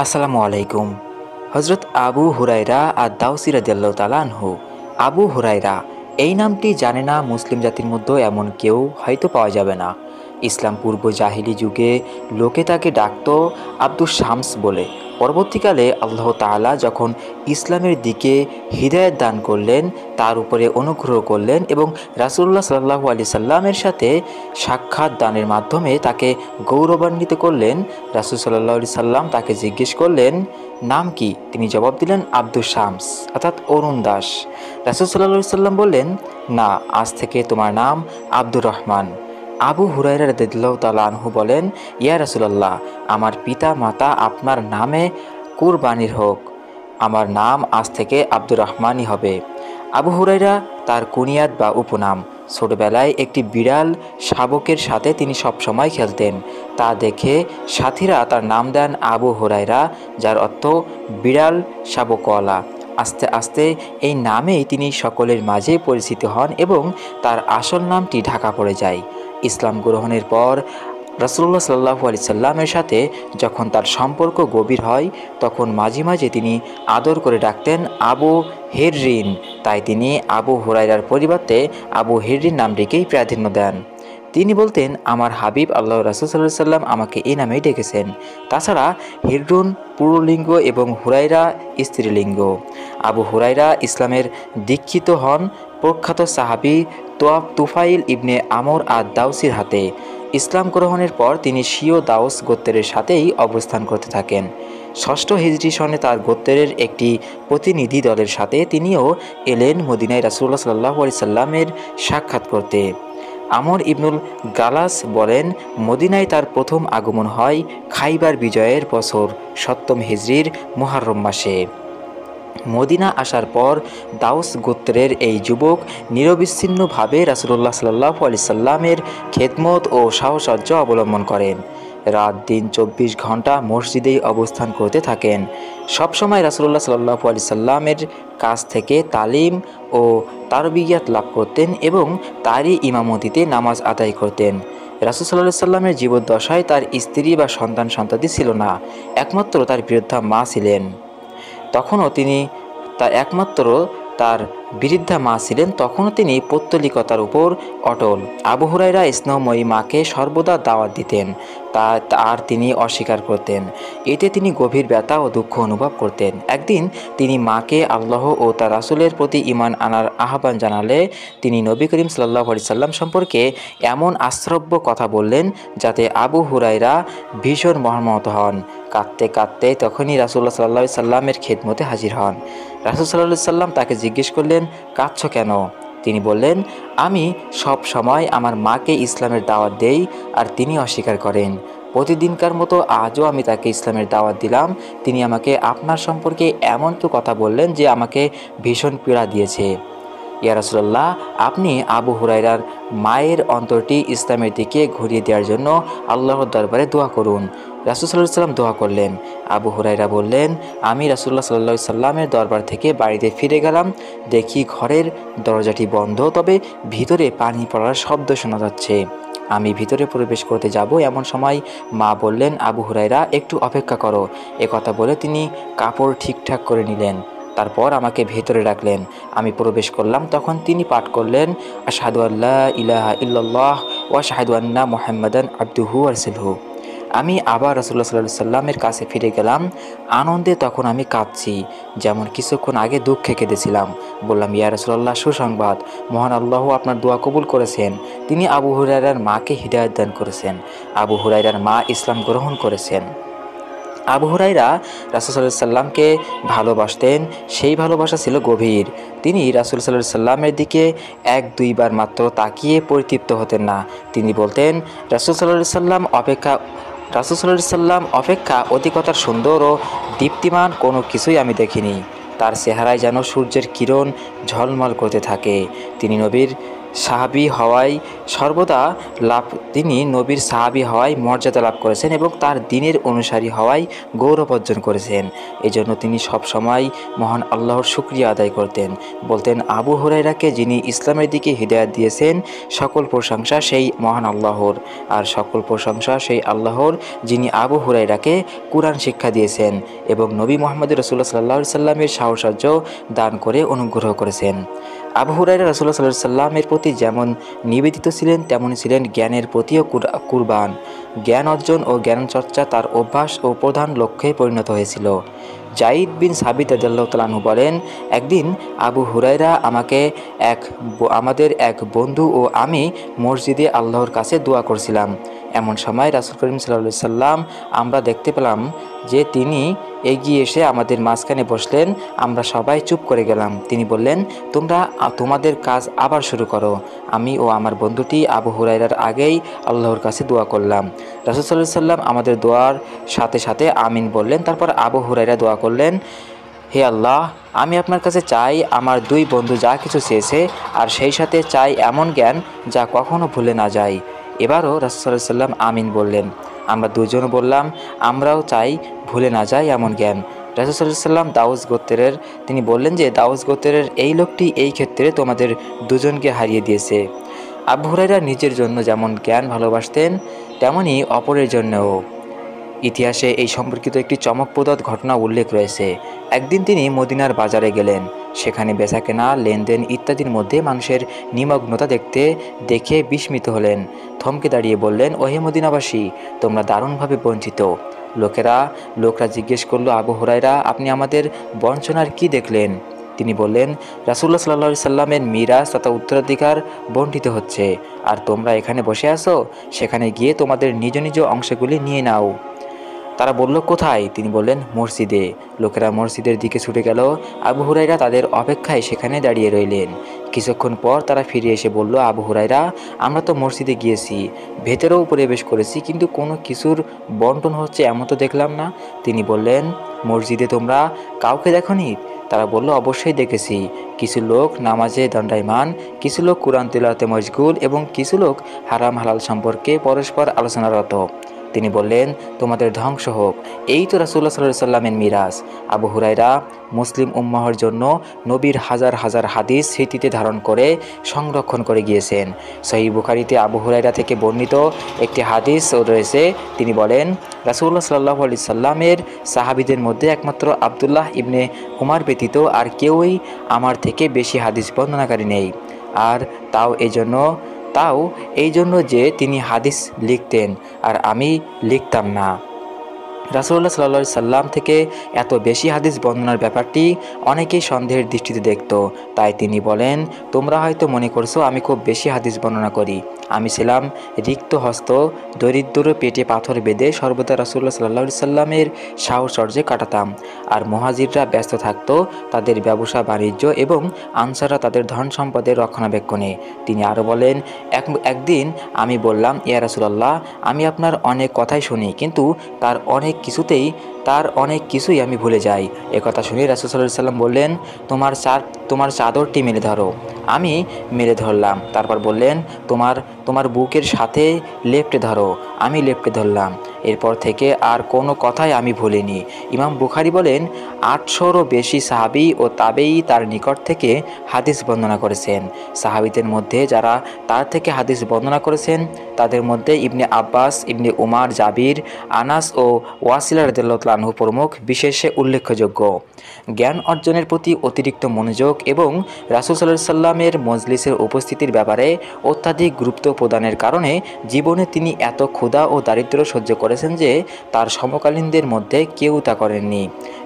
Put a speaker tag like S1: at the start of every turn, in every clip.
S1: আসসালামু আলাইকুম। হজরত আবু হুরায়রা আর দাউসি রাদিয়াল্লাহু তাআলা আনহু। আবু হুরায়রা এই নামটি জানে না মুসলিম জাতির মধ্যে এমন কেউ হয়তো পাওয়া যাবে না। ইসলাম পূর্ব জাহিলি যুগে লোকে তাকে ডাকত আব্দুস শামস বলে। পরবর্তীকালে আল্লাহ তাআলা যখন ইসলামের দিকে হিদায়াত দান করলেন, তার উপরে অনুগ্রহ করলেন এবং রাসূলুল্লাহ সাল্লাল্লাহু আলাইহি সাল্লামের সাথে সাক্ষাৎ দানের মাধ্যমে তাকে গৌরবান্বিত করলেন। রাসূল সাল্লাল্লাহু আলাইহি সাল্লাম তাকে জিজ্ঞেস করলেন, নাম কি? তিনি জবাব দিলেন আব্দুস শামস, অর্থাৎ অরুণ দাস। রাসূল সাল্লাল্লাহু আলাইহি সাল্লাম বললেন, না, আজ থেকে তোমার নাম আব্দুর রহমান। আবু হুরায়রা রাদিয়াল্লাহু তাআলা আনহু বলেন, ইয়া রাসূলুল্লাহ, আমার পিতা মাতা আপনার নামে কুরবানির হোক, আমার নাম আজ থেকে আব্দুর রহমানই হবে। আবু হুরায়রা তার কুনিয়াত বা উপনাম। ছোটবেলায় একটি বিড়াল শাবকের সাথে তিনি সবসময় খেলতেন। তা দেখে সাথীরা তার নাম দেন আবু হুরায়রা, যার অর্থ বিড়াল শাবকওয়ালা। আস্তে আস্তে এই নামেই তিনি সকলের মাঝে পরিচিত হন এবং তার আসল নামটি ঢাকা পড়ে যায়। ইসলাম গ্রহণের পর রাসূলুল্লাহ সাল্লাল্লাহু আলাইহি সাল্লামের সাথে যখন তার সম্পর্ক গভীর হয়, তখন মাঝে মাঝে তিনি আদর করে ডাকতেন আবু হিররিন। তাই তিনি আবু হুরায়রার পরিবর্তে আবু হিররিন নামটিকেই প্রাধান্য দেন। তিনি বলতেন, আমার হাবিব আল্লাহ রাসূল সাল্লাল্লাহু আলাইহি সাল্লাম আমাকে এই নামেই ডেকেছেন। তাছাড়া হিররুন পুরুলিঙ্গ এবং হুরায়রা স্ত্রীলিঙ্গ। আবু হুরায়রা ইসলামের দীক্ষিত হন প্রখ্যাত সাহাবী তুফাইল ইবনে আমর আর দাউসির হাতে। ইসলাম গ্রহণের পর তিনি স্বীয় দাউস গোত্রের সাথেই অবস্থান করতে থাকেন। ষষ্ঠ হিজরি সনে তার গোত্রের একটি প্রতিনিধি দলের সাথে তিনিও এলেন মদিনায় রাসূলুল্লাহ সাল্লাল্লাহু আলাইহি সাল্লামের সাক্ষাৎ করতে। আমর ইবনুল গালাস বলেন, মদিনায় তার প্রথম আগমন হয় খাইবার বিজয়ের বছর ৭ম হিজরির মুহররম মাসে। মদিনা আসার পর দাউস গোত্রের এই যুবক নিরবিচ্ছিন্নভাবে রাসূলুল্লাহ সাল্লাল্লাহু আলাইহি সাল্লামের খেদমত ও সাহচর্য অবলম্বন করেন। রাত দিন ২৪ ঘন্টা মসজিদেই অবস্থান করতে থাকেন। সবসময় রাসূলুল্লাহ সাল্লাল্লাহু আলাইহি সাল্লামের কাছ থেকে তালিম ও তারবিয়াত লাভ করতেন এবং তারই ইমামতিতে নামাজ আদায় করতেন। রাসূল সাল্লাল্লাহু আলাইহি সাল্লামের জীবদ্দশায় তার স্ত্রী বা সন্তানাদি ছিল না, একমাত্র তার বৃদ্ধা মা ছিলেন। তার বৃদ্ধা মা ছিলেন, তখনও তিনি পৌত্তলিকতার উপর অটল। আবু হুরায়রা স্নেহময়ী মাকে সর্বদা দাওয়াত দিতেন, আর তিনি অস্বীকার করতেন। এতে তিনি গভীর ব্যথা ও দুঃখ অনুভব করতেন। একদিন তিনি মাকে আল্লাহ ও তার রাসূলের প্রতি ঈমান আনার আহ্বান জানালে তিনি নবী করিম সাল্লাল্লাহু আলাইহি সাল্লাম সম্পর্কে এমন আশ্রব্য কথা বললেন যাতে আবু হুরায়রা ভীষণ মর্মাহত হন। কাঁদতে কাঁদতে তখনই রাসূলুল্লাহ সাল্লাল্লাহু আলাইহি সাল্লামের খেদমতে হাজির হন। রাসূল সাল্লাল্লাহু আলাইহি সাল্লাম তাকে জিজ্ঞেস করলেন, কাঁদছ কেন? তিনি বললেন, আমি সব সময় আমার মাকে ইসলামের দাওয়াত দেই আর তিনি অস্বীকার করেন। প্রতিদিনকার মতো আজও আমি তাকে ইসলামের দাওয়াত দিলাম। তিনি আমাকে আপনার সম্পর্কে এমন তো কথা বললেন যে আমাকে ভীষণ পীড়া দিয়েছে। ইয়া রাসূলুল্লাহ, আপনি আবু হুরায়রার মায়ের অন্তরটি ইসলামের দিকে ঘুরিয়ে দেওয়ার জন্য আল্লাহর দরবারে দোয়া করুন। রাসূল সাল্লাল্লাহু আলাইহি সাল্লাম দোয়া করলেন। আবু হুরায়রা বললেন, আমি রাসূলুল্লাহ সাল্লাল্লাহু আলাইহি সাল্লামের দরবার থেকে বাড়িতে ফিরে গেলাম। দেখি ঘরের দরজাটি বন্ধ, তবে ভিতরে পানি পড়ার শব্দ শোনা যাচ্ছে। আমি ভিতরে প্রবেশ করতে যাব, এমন সময় মা বললেন, আবু হুরায়রা, একটু অপেক্ষা করো। কথা বলে তিনি কাপড় ঠিকঠাক করে নিলেন। তারপর আমাকে ভেতরে ডাকলেন। আমি প্রবেশ করলাম। তখন তিনি পাঠ করলেন, আশহাদু আল্লা ইলাহা ইল্লাল্লাহ ওয়া আশহাদু আন্না মুহাম্মাদান আবদুহু ওয়া রাসূলুহু। আমি আবার রাসূলুল্লাহ সাল্লাল্লাহু আলাইহি সাল্লামের কাছে ফিরে গেলাম। আনন্দে তখন আমি কাঁদছি, যেমন কিছুক্ষণ আগে দুঃখে কেঁদেছিলাম। বললাম, ইয়া রাসূলুল্লাহ, সুসংবাদ, মহান আল্লাহ আপনার দোয়া কবুল করেছেন। তিনি আবু হুরায়রার মাকে হিদায়াত দান করেছেন। আবু হুরায়রার মা ইসলাম গ্রহণ করেছেন। আবু হুরায়রা রাসূল সাল্লাল্লাহু আলাইহি সাল্লামকে ভালোবাসতেন। সেই ভালোবাসা ছিল গভীর। তিনি রাসূল সাল্লাল্লাহু আলাইহি সাল্লামের দিকে ১-২ বার মাত্র তাকিয়ে পরিতৃপ্ত হতেন না। তিনি বলতেন, রাসূল সাল্লাল্লাহু আলাইহি সাল্লাম অপেক্ষা অধিকতর সুন্দর ও দীপ্তিমান কোনো কিছুই আমি দেখিনি। তার চেহারায় যেন সূর্যের কিরণ ঝলমল করতে থাকে। তিনি নবীর সাহাবী হওয়ায় সর্বদা লাভ তিনি নবীর সাহাবী হওয়ায় মর্যাদা লাভ করেছেন এবং তার দ্বীনের অনুসারী হওয়ায় গৌরব অর্জন করেছেন। এজন্য তিনি সবসময় মহান আল্লাহর শুকরিয়া আদায় করতেন। বলতেন, আবু হুরায়রাকে যিনি ইসলামের দিকে হিদায়াত দিয়েছেন, সকল প্রশংসা সেই মহান আল্লাহর, আর সকল প্রশংসা সেই আল্লাহর যিনি আবু হুরায়রাকে কুরআন শিক্ষা দিয়েছেন এবং নবী মুহাম্মদ রাসূলুল্লাহ সাল্লাল্লাহু আলাইহি সাল্লামের সাহচর্য দান করে অনুগ্রহ করেছেন। আবু হুরায়রা রাসূলুল্লাহ সাল্লাল্লাহু আলাইহি সাল্লামের প্রতি যেমন নিবেদিত ছিলেন, তেমনই ছিলেন জ্ঞানের প্রতিও কুরবান। জ্ঞান অর্জন ও জ্ঞান চর্চা তার অভ্যাস ও প্রধান লক্ষ্যে পরিণত হয়েছিল। জাইদ বিন সাবিত রাদিয়াল্লাহু তাআলা আনহু বলেন, একদিন আবু হুরায়রা আমাদের এক বন্ধু ও আমি মসজিদে আল্লাহর কাছে দোয়া করছিলাম। এমন সময় রাসূল করিম সাল্লাল্লাহু আলাইহি সাল্লাম আমরা দেখতে পেলাম যে তিনি এগিয়ে এসে আমাদের মাঝখানে বসলেন। আমরা সবাই চুপ করে গেলাম। তিনি বললেন, তোমরা তোমাদের কাজ আবার শুরু করো। আমি ও আমার বন্ধুটি আবু হুরায়রার আগেই আল্লাহর কাছে দোয়া করলাম। রাসূল সাল্লাল্লাহু আলাইহি সাল্লাম আমাদের দোয়ার সাথে সাথে আমিন বললেন। তারপর আবু হুরায়রা দোয়া করলেন, হে আল্লাহ, আমি আপনার কাছে চাই আমার দুই বন্ধু যা কিছু চেয়েছে, আর সেই সাথে চাই এমন জ্ঞান যা কখনো ভুলে না যায়। এবারও রাসূল সাল্লাল্লাহু আলাইহি সাল্লাম আমিন বললেন। আমরা দুজনও বললাম, আমরাও চাই ভুলে না যায় এমন জ্ঞান। রাসূল সাল্লাল্লাহু আলাইহি সাল্লাম দাউস গোত্রের তিনি বললেন যে, দাউস গোত্রের এই লোকটি এই ক্ষেত্রে তোমাদের দুজনকে হারিয়ে দিয়েছে। আবু হুরায়রা নিজের জন্য যেমন জ্ঞান ভালোবাসতেন, তেমনি অপরের জন্যও। ইতিহাসে এই সম্পর্কিত একটি চমকপ্রদ ঘটনা উল্লেখ রয়েছে। একদিন তিনি মদিনার বাজারে গেলেন। সেখানে বেচাকেনা, লেনদেন ইত্যাদির মধ্যে মানুষের নিমগ্নতা দেখে বিস্মিত হলেন। থমকে দাঁড়িয়ে বললেন, ওহে মদিনাবাসী, তোমরা দারুণভাবে বঞ্চিত। লোকরা জিজ্ঞেস করল, আবু হুরায়রা, আপনি আমাদের বঞ্চনার কি দেখলেন? তিনি বললেন, রাসূলুল্লাহ সাল্লাল্লাহু আলাইহি সাল্লামের মিরাস তথা উত্তরাধিকার বণ্টিত হচ্ছে, আর তোমরা এখানে বসে আছো। সেখানে গিয়ে তোমাদের নিজ নিজ অংশগুলি নিয়ে নাও। তারা বলল, কোথায়? তিনি বললেন, মসজিদে। লোকেরা মসজিদের দিকে ছুটে গেল। আবু হুরায়রা তাদের অপেক্ষায় সেখানে দাঁড়িয়ে রইলেন। কিছুক্ষণ পর তারা ফিরে এসে বলল, আবু হুরায়রা, আমরা তো মসজিদে গিয়েছি, ভেতরেও প্রবেশ করেছি, কিন্তু কোনো কিছুর বন্টন হচ্ছে এমন তো দেখলাম না। তিনি বললেন, মসজিদে তোমরা কাউকে দেখোনি? তারা বলল, অবশ্যই দেখেছি। কিছু লোক নামাজে দণ্ডায়মান, কিছু লোক কুরআন তিলাওয়াতে মশগুল এবং কিছু লোক হারাম হালাল সম্পর্কে পরস্পর আলোচনারত। তিনি বললেন, তোমাদের ধ্বংস হোক। এই তো রাসূলুল্লাহ সাল্লাল্লাহু আলাইহি সাল্লামের মিরাজ। আবু হুরায়রা মুসলিম উম্মাহর জন্য নবীর হাজার হাজার হাদিস স্মৃতিতে ধারণ করে সংরক্ষণ করে গিয়েছেন। সহিহ বুখারীতে আবু হুরায়রা থেকে বর্ণিত একটি হাদিস রয়েছে। তিনি বলেন, রাসূলুল্লাহ সাল্লাল্লাহু আলাইহি সাল্লামের সাহাবীদের মধ্যে একমাত্র আব্দুল্লাহ ইবনে উমার ব্যতীত আর কেউই আমার থেকে বেশি হাদিস বর্ণনাকারী নেই। আর তাও এই জন্য যে তিনি হাদিস লিখতেন আর আমি লিখতাম না। রাসূলুল্লাহ সাল্লাল্লাহু আলাইহি সাল্লাম থেকে এত বেশি হাদিস বর্ণনার ব্যাপারটি অনেকেই সন্দেহের দৃষ্টিতে দেখত। তাই তিনি বলেন, তোমরা হয়তো মনে করছো আমি খুব বেশি হাদিস বর্ণনা করি। আমি ছিলাম রিক্ত হস্ত, দরিদ্র, পেটে পাথর বেঁধে সর্বদা রাসূলুল্লাহ সাল্লাল্লাহু আলাইহি সাল্লামের সাহচর্যে কাটাতাম। আর মুহাজিররা ব্যস্ত থাকত তাদের ব্যবসা বাণিজ্য এবং আনসাররা তাদের ধন সম্পদের রক্ষণাবেক্ষণে। তিনি আরও বলেন, একদিন আমি বললাম, ইয়া রাসূলুল্লাহ, আমি আপনার অনেক কথাই শুনি, কিন্তু তার অনেক কিছুই আমি ভুলে যাই। একথা শুনে রাসূল সাল্লাল্লাহু আলাইহি সাল্লাম বললেন, তোমার চাদরটি মেলে ধরো। আমি মেলে ধরলাম। তারপর বললেন, তোমার বুকের সাথে লেপ্টে ধরো। আমি লেপ্টে ধরলাম। এরপর থেকে আর কোনো কথাই আমি ভুলিনি। ইমাম বুখারী বলেন, 800রও বেশি সাহাবী ও তাবেঈ তার নিকট থেকে হাদিস বর্ণনা করেছেন। সাহাবীদের মধ্যে যারা তার থেকে হাদিস বর্ণনা করেছেন তাদের মধ্যে ইবনে আব্বাস, ইবনে উমার, জাবির, আনাস ও ওয়াসিলা রাদিয়াল্লাহু তাআলা আনহু প্রমুখ বিশেষে উল্লেখযোগ্য। জ্ঞান অর্জনের প্রতি অতিরিক্ত মনোযোগ এবং রাসূল সাল্লাল্লাহু আলাইহি সাল্লামের মজলিসের উপস্থিতির ব্যাপারে অত্যাধিক গুরুত্ব প্রদানের কারণে জীবনে তিনি এত ক্ষুধা ও দারিদ্র্য সহ্য করেছেন যে তার সমকালীনদের মধ্যে কেউ তা করেননি।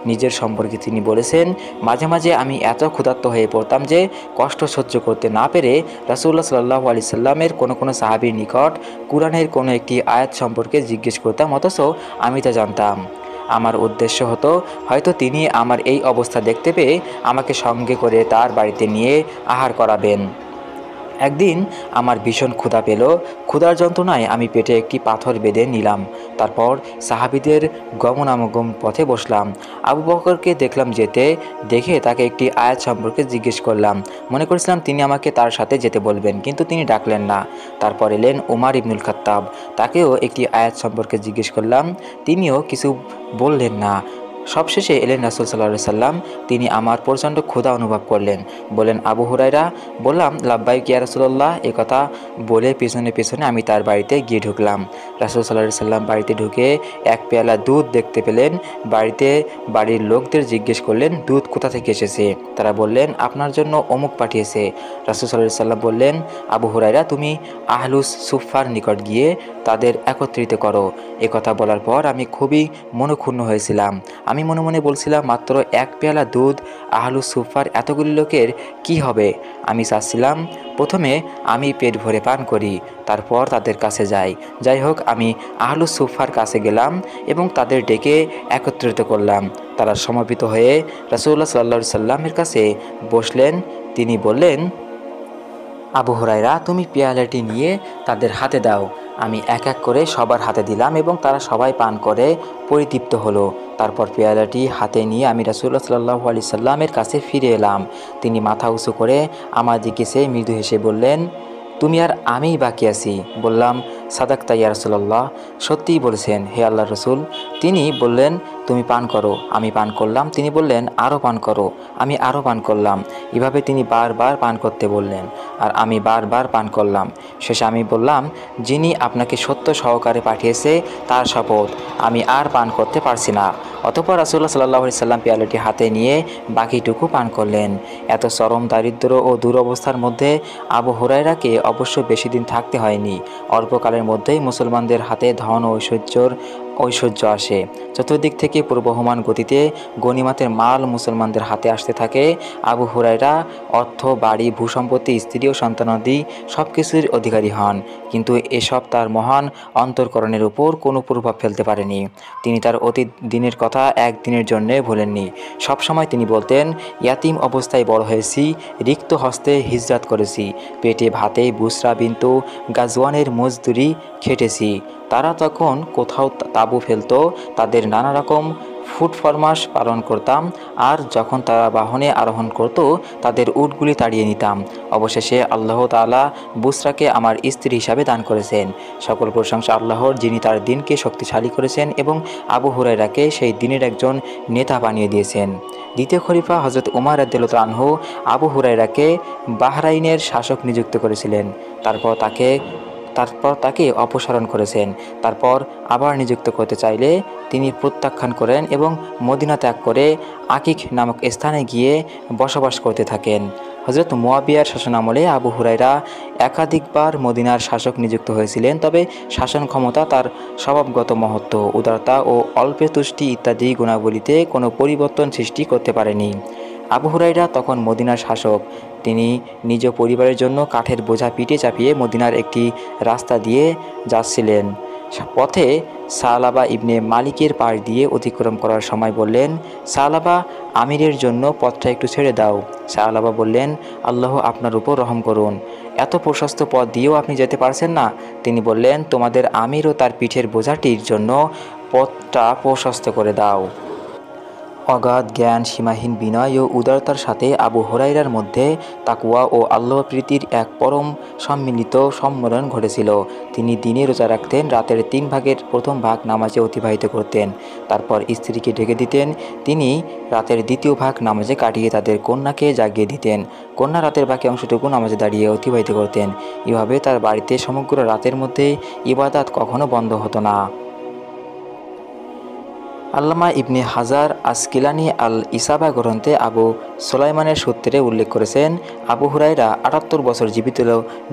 S1: নিজের সম্পর্কে তিনি বলেছেন, মাঝে মাঝে আমি এত ক্ষুধার্ত হয়ে পড়তাম যে কষ্ট সহ্য করতে না পেরে রাসূলুল্লাহ সাল্লাল্লাহু আলাইহি সাল্লামের কোনো সাহাবীর নিকট কুরআনের কোনো একটি আয়াত সম্পর্কে জিজ্ঞেস করতাম, অথচ আমি তা জানতাম। আমার উদ্দেশ্য হতো হয়তো তিনি আমার এই অবস্থা দেখতে পেয়ে আমাকে সঙ্গে করে তার বাড়িতে নিয়ে আহার করাবেন। একদিন আমার ভীষণ ক্ষুধা পেল। ক্ষুধার যন্ত্রণায় আমি পেটে একটি পাথর বেঁধে নিলাম। তারপর সাহাবীদের গমনাগমন পথে বসলাম। আবু বকরকে দেখলাম যেতে, দেখে তাকে একটি আয়াত সম্পর্কে জিজ্ঞেস করলাম। মনে করেছিলাম তিনি আমাকে তার সাথে যেতে বলবেন, কিন্তু তিনি ডাকলেন না। তারপর এলেন ওমর ইবনুল খাত্তাব, তাকেও একটি আয়াত সম্পর্কে জিজ্ঞেস করলাম, তিনিও কিছু বললেন না। সবশেষে এলেন রাসূল সাল্লাল্লাহু আলাইহি সাল্লাম। তিনি আমার প্রচণ্ড ক্ষুধা অনুভব করলেন। বললেন, আবু হুরায়রা। বললাম, লাব্বাইক ইয়া রাসূলুল্লাহ। একথা বলে পেছনে পেছনে আমি তার বাড়িতে গিয়ে ঢুকলাম। রাসূল সাল্লাল্লাহু আলাইহি সাল্লাম বাড়িতে ঢুকে এক পেয়ালা দুধ দেখতে পেলেন। বাড়ির লোকদের জিজ্ঞেস করলেন, দুধ কোথা থেকে এসেছে? তারা বললেন, আপনার জন্য অমুক পাঠিয়েছে। রাসূল সাল্লাল্লাহু আলাইহি সাল্লাম বললেন, আবু হুরায়রা, তুমি আহলুস সুফফার নিকট গিয়ে তাদের একত্রিত করো। একথা বলার পর আমি খুবই মনক্ষুণ্ণ হয়েছিলাম। আমি মনে মনে বলছিলাম, মাত্র এক পেয়ালা দুধ আহলুস সুফফার এতগুলি লোকের কি হবে? আমি চাচ্ছিলাম প্রথমে আমি পেট ভরে পান করি, তারপর তাদের কাছে যাই। যাই হোক, আমি আহলুস সুফফার কাছে গেলাম এবং তাদের ডেকে একত্রিত করলাম। তারা সমবেত হয়ে রাসূলুল্লাহ সাল্লাল্লাহু আলাইহি সাল্লামের কাছে বসলেন। তিনি বললেন, আবু হুরায়রা, তুমি পেয়ালাটি নিয়ে তাদের হাতে দাও। আমি এক এক করে সবার হাতে দিলাম এবং তারা সবাই পান করে পরিতৃপ্ত হলো। তারপর পেয়ালাটি হাতে নিয়ে আমি রাসূলুল্লাহ সাল্লাল্লাহু আলাইহি সাল্লামের কাছে ফিরে এলাম। তিনি মাথা উঁচু করে আমার দিকে চেয়ে মৃদু হেসে বললেন, তুমি আর আমিই বাকি আছি। বললাম, সাদাকতা ইয়া রাসূলুল্লাহ, সত্যিই বলেছেন হে আল্লাহর রাসূল। তিনি বললেন, তুমি পান করো। আমি পান করলাম। তিনি বললেন, আরও পান করো। আমি আরও পান করলাম। এভাবে তিনি বারবার পান করতে বললেন আর আমি বারবার পান করলাম। শেষে আমি বললাম, যিনি আপনাকে সত্য সহকারে পাঠিয়েছে তার শপথ, আমি আর পান করতে পারছি না। অতঃপর রাসূলুল্লাহ সাল্লাল্লাহু আলাইহি সাল্লাম পেয়ালাটি হাতে নিয়ে বাকিটুকু পান করলেন। এত চরম দারিদ্র্য ও দুরবস্থার মধ্যে আবু হুরায়রাকে অবশ্য বেশি দিন থাকতে হয়নি। অল্পকালের মধ্যেই মুসলমানদের হাতে ধন ও ঐশ্বর্য আসে। চতুর্দিক থেকে প্রবহমান গতিতে গনিমতের মাল মুসলমানদের হাতে আসতে থাকে। আবু হুরায়রা অর্থ, বাড়ি, ভূসম্পত্তি, স্ত্রী ও সন্তানাদি সব কিছুর অধিকারী হন, কিন্তু এসব তার মহান অন্তর্করণের উপর কোনো প্রভাব ফেলতে পারেনি। তিনি তার অতীত দিনের কথা একদিনের জন্য ভোলেননি। সবসময় তিনি বলতেন, ইয়াতিম অবস্থায় বড় হয়েছি, রিক্ত হস্তে হিজরাত করেছি, পেটে ভাতে বুসরা বিন্তু গাজওয়ানের মজদুরি খেটেছি। তারা তখন কোথাও তাঁবু ফেলতো, তাদের নানা রকম ফুটফরমাশ পালন করতাম, আর যখন তারা বাহনে আরোহণ করত তাদের উটগুলি তাড়িয়ে নিতাম। অবশেষে আল্লাহ তাআলা বুসরাকে আমার স্ত্রী হিসাবে দান করেছেন। সকল প্রশংসা আল্লাহর, যিনি তার দিনকে শক্তিশালী করেছেন এবং আবু হুরায়রাকে সেই দিনের একজন নেতা বানিয়ে দিয়েছেন। দ্বিতীয় খলিফা হযরত উমর রাদিয়াল্লাহু আনহু আবু হুরায়রাকে বাহরাইনের শাসক নিযুক্ত করেছিলেন। তারপর তাকে অপসারণ করেছেন। তারপর আবার নিযুক্ত করতে চাইলে তিনি প্রত্যাখ্যান করেন এবং মদিনা ত্যাগ করে আকিক নামক স্থানে গিয়ে বসবাস করতে থাকেন। হযরত মুয়াবিয়ার শাসনামলে আবু হুরায়রা একাধিকবার মদিনার শাসক নিযুক্ত হয়েছিলেন, তবে শাসন ক্ষমতা, তার স্বভাবগত মহত্ব, উদারতা ও অল্পে তুষ্টি ইত্যাদি গুণাবলীতে কোনো পরিবর্তন সৃষ্টি করতে পারেনি। আবু হুরায়রা তখন মদিনার শাসক। তিনি নিজ পরিবারের জন্য কাঠের বোঝা পিঠে চাপিয়ে মদিনার একটি রাস্তা দিয়ে যাচ্ছিলেন। পথে সালাবা ইবনে মালিকের পাশ দিয়ে অতিক্রম করার সময় বললেন, সালাবা, আমিরের জন্য পথটা একটু ছেড়ে দাও। সালাবা বললেন, আল্লাহ আপনার উপর রহম করুন, এত প্রশস্ত পথ দিয়েও আপনি যেতে পারছেন না? তিনি বললেন, তোমাদের আমির ও তার পিঠের বোঝাটির জন্য পথটা প্রশস্ত করে দাও। অগাধ জ্ঞান, সীমাহীন বিনয় ও উদারতার সাথে আবু হুরায়রার মধ্যে তাকওয়া ও আল্লাহ প্রীতির এক পরম সম্মিলিত সম্মেলন ঘটেছিল। তিনি দিনে রোজা রাখতেন, রাতের 3 ভাগের প্রথম ভাগ নামাজে অতিবাহিত করতেন, তারপর স্ত্রীকে ঢেকে দিতেন। তিনি রাতের দ্বিতীয় ভাগ নামাজে কাটিয়ে তাদের কন্যাকে জাগিয়ে দিতেন। কন্যা রাতের বাকি অংশটুকু নামাজে দাঁড়িয়ে অতিবাহিত করতেন। এভাবে তার বাড়িতে সমগ্র রাতের মধ্যে ইবাদত কখনো বন্ধ হতো না। আল্লামা ইবনে হাজার আসকিলানি আল ইসাবা গ্রন্থে আবু সুলাইমানের সূত্রে উল্লেখ করেছেন, আবু হুরায়রা 78 বছর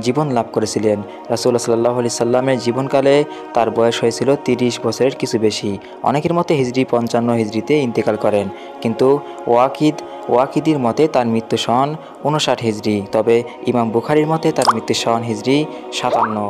S1: জীবন লাভ করেছিলেন। রাসূলুল্লাহ সাল্লাল্লাহু আলাইহি সাল্লামের জীবনকালে তার বয়স হয়েছিল 30 বছরের কিছু বেশি। অনেকের মতে হিজরি 55 হিজরিতে ইন্তেকাল করেন, কিন্তু ওয়াকিদির মতে তার মৃত্যু সন 59 হিজরি। তবে ইমাম বুখারীর মতে তার মৃত্যু সন হিজরি 57।